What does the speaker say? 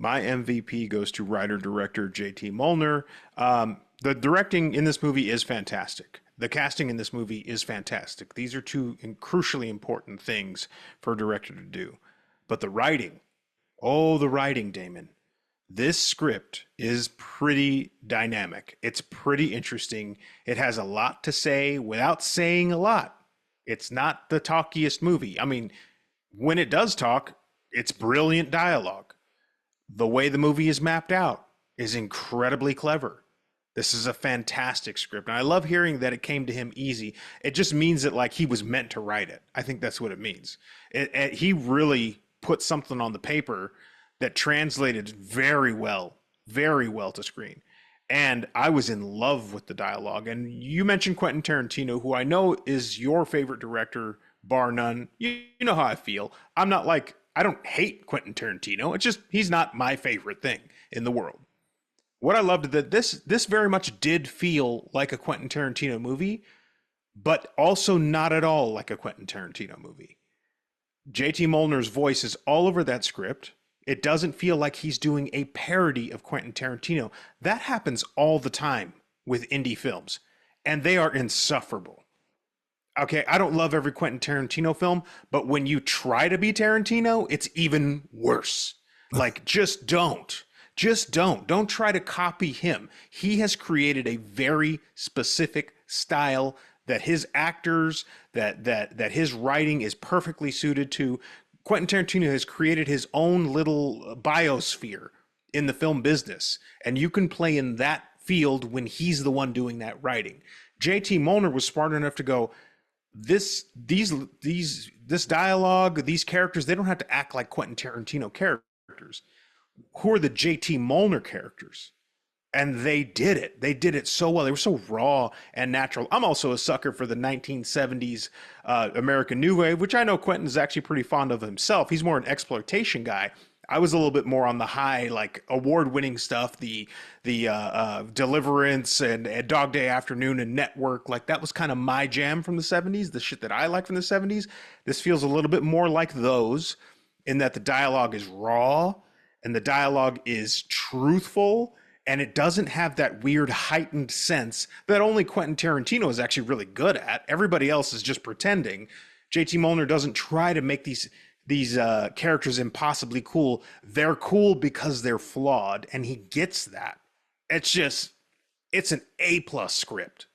My MVP goes to writer-director J.T. Mollner. The directing in this movie is fantastic. The casting in this movie is fantastic. These are two crucially important things for a director to do. But the writing, oh, the writing, Damon. This script is pretty dynamic. It's pretty interesting. It has a lot to say without saying a lot. It's not the talkiest movie. I mean, when it does talk, it's brilliant dialogue. The way the movie is mapped out is incredibly clever. This is a fantastic script. And I love hearing that it came to him easy. It just means that like he was meant to write it. I think that's what it means. He really put something on the paper that translated very well to screen. And I was in love with the dialogue. And you mentioned Quentin Tarantino, who I know is your favorite director, bar none. You know how I feel. I'm not like, I don't hate Quentin Tarantino. It's just, he's not my favorite thing in the world. What I loved that this very much did feel like a Quentin Tarantino movie, but also not at all like a Quentin Tarantino movie. JT Molner's voice is all over that script. It doesn't feel like he's doing a parody of Quentin Tarantino. That happens all the time with indie films, and they are insufferable. Okay, I don't love every Quentin Tarantino film, but when you try to be Tarantino, it's even worse. Like, just don't. Just don't. Don't try to copy him. He has created a very specific style that his actors, that his writing is perfectly suited to. Quentin Tarantino has created his own little biosphere in the film business, and you can play in that field when he's the one doing that writing. JT Molnar was smart enough to go, this dialogue, these characters, they don't have to act like Quentin Tarantino characters. Who are the JT Molnar characters? And they did it. They did it so well. They were so raw and natural. I'm also a sucker for the 1970s American New Wave, which I know Quentin is actually pretty fond of himself. He's more an exploitation guy. I was a little bit more on the high, like award-winning stuff, the Deliverance and Dog Day Afternoon and Network. Like that was kind of my jam from the 70s, the shit that I like from the 70s. This feels a little bit more like those in that the dialogue is raw and the dialogue is truthful. And it doesn't have that weird heightened sense that only Quentin Tarantino is actually really good at. Everybody else is just pretending. JT Molnar doesn't try to make these characters impossibly cool. They're cool because they're flawed, and he gets that. It's an A+ script.